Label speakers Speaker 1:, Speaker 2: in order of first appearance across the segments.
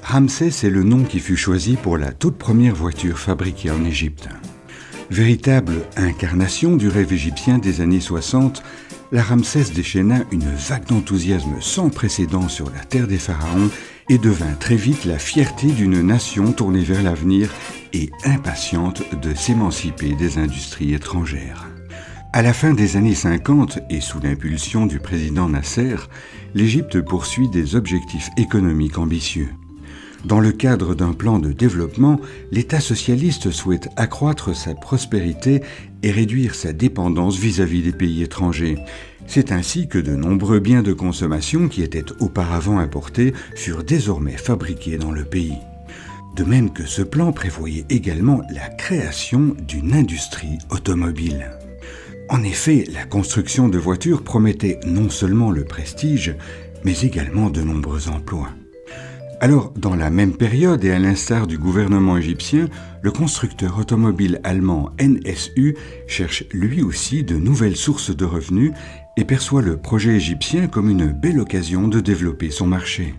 Speaker 1: Ramsès est le nom qui fut choisi pour la toute première voiture fabriquée en Égypte. Véritable incarnation du rêve égyptien des années 60, la Ramsès déchaîna une vague d'enthousiasme sans précédent sur la terre des pharaons et devint très vite la fierté d'une nation tournée vers l'avenir et impatiente de s'émanciper des industries étrangères. À la fin des années 50 et sous l'impulsion du président Nasser, l'Égypte poursuit des objectifs économiques ambitieux. Dans le cadre d'un plan de développement, l'État socialiste souhaite accroître sa prospérité et réduire sa dépendance vis-à-vis des pays étrangers. C'est ainsi que de nombreux biens de consommation qui étaient auparavant importés furent désormais fabriqués dans le pays. De même que ce plan prévoyait également la création d'une industrie automobile. En effet, la construction de voitures promettait non seulement le prestige, mais également de nombreux emplois. Alors, dans la même période et à l'instar du gouvernement égyptien, le constructeur automobile allemand NSU cherche lui aussi de nouvelles sources de revenus et perçoit le projet égyptien comme une belle occasion de développer son marché.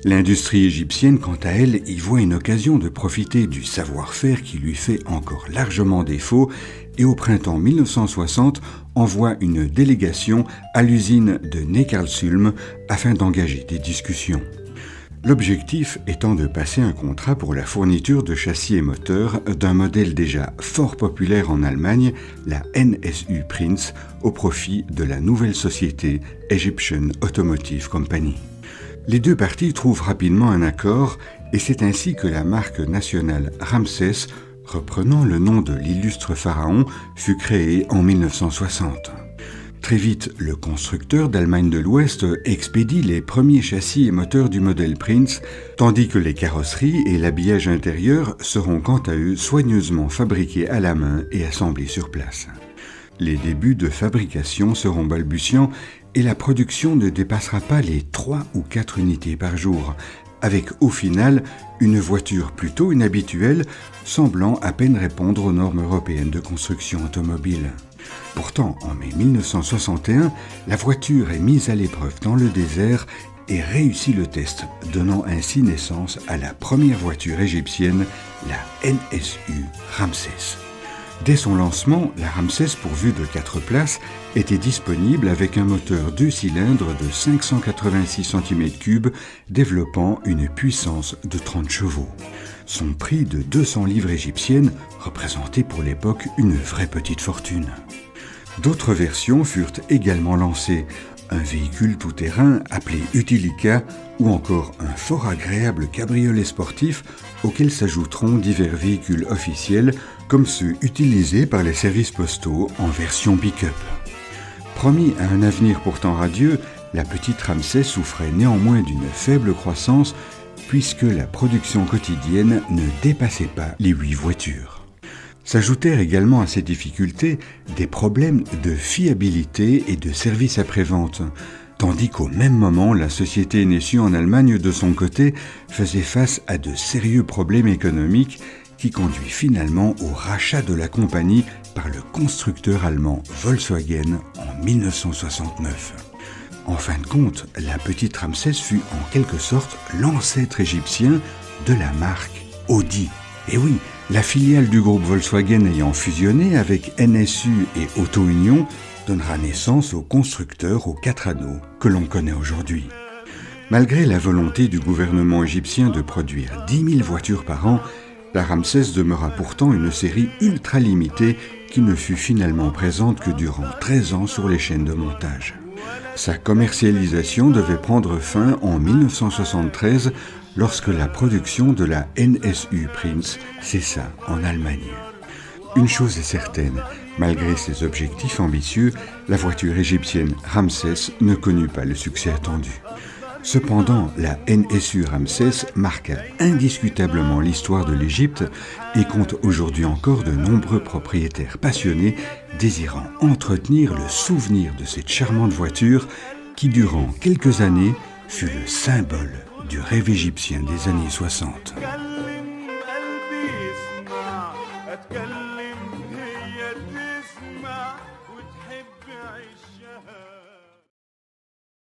Speaker 1: L'industrie égyptienne, quant à elle, y voit une occasion de profiter du savoir-faire qui lui fait encore largement défaut et au printemps 1960 envoie une délégation à l'usine de Neckarsulm afin d'engager des discussions. L'objectif étant de passer un contrat pour la fourniture de châssis et moteurs d'un modèle déjà fort populaire en Allemagne, la NSU Prinz, au profit de la nouvelle société Egyptian Automotive Company. Les deux parties trouvent rapidement un accord et c'est ainsi que la marque nationale Ramsès, reprenant le nom de l'illustre pharaon, fut créée en 1960. Très vite, le constructeur d'Allemagne de l'Ouest expédie les premiers châssis et moteurs du modèle Prinz, tandis que les carrosseries et l'habillage intérieur seront quant à eux soigneusement fabriqués à la main et assemblés sur place. Les débuts de fabrication seront balbutiants et la production ne dépassera pas les 3 ou 4 unités par jour, avec au final une voiture plutôt inhabituelle, semblant à peine répondre aux normes européennes de construction automobile. Pourtant, en mai 1961, la voiture est mise à l'épreuve dans le désert et réussit le test, donnant ainsi naissance à la première voiture égyptienne, la NSU Ramsès. Dès son lancement, la Ramsès pourvue de 4 places était disponible avec un moteur 2 cylindres de 586 cm3 développant une puissance de 30 chevaux. Son prix de 200 livres égyptiennes représentait pour l'époque une vraie petite fortune. D'autres versions furent également lancées, un véhicule tout-terrain appelé Utilica ou encore un fort agréable cabriolet sportif auquel s'ajouteront divers véhicules officiels comme ceux utilisés par les services postaux en version pick-up. Promis à un avenir pourtant radieux, la petite Ramsès souffrait néanmoins d'une faible croissance puisque la production quotidienne ne dépassait pas les 8 voitures. S'ajoutèrent également à ces difficultés des problèmes de fiabilité et de service après-vente, tandis qu'au même moment, la société NSU en Allemagne, de son côté, faisait face à de sérieux problèmes économiques qui conduit finalement au rachat de la compagnie par le constructeur allemand Volkswagen en 1969. En fin de compte, la petite Ramsès fut en quelque sorte l'ancêtre égyptien de la marque Audi. Et oui, la filiale du groupe Volkswagen ayant fusionné avec NSU et Auto Union donnera naissance au constructeur aux 4 anneaux que l'on connaît aujourd'hui. Malgré la volonté du gouvernement égyptien de produire 10 000 voitures par an, la Ramsès demeura pourtant une série ultra limitée qui ne fut finalement présente que durant 13 ans sur les chaînes de montage. Sa commercialisation devait prendre fin en 1973 lorsque la production de la NSU Prinz cessa en Allemagne. Une chose est certaine, malgré ses objectifs ambitieux, la voiture égyptienne Ramsès ne connut pas le succès attendu. Cependant, la NSU Ramsès marqua indiscutablement l'histoire de l'Égypte et compte aujourd'hui encore de nombreux propriétaires passionnés désirant entretenir le souvenir de cette charmante voiture qui, durant quelques années, fut le symbole du rêve égyptien des années 60.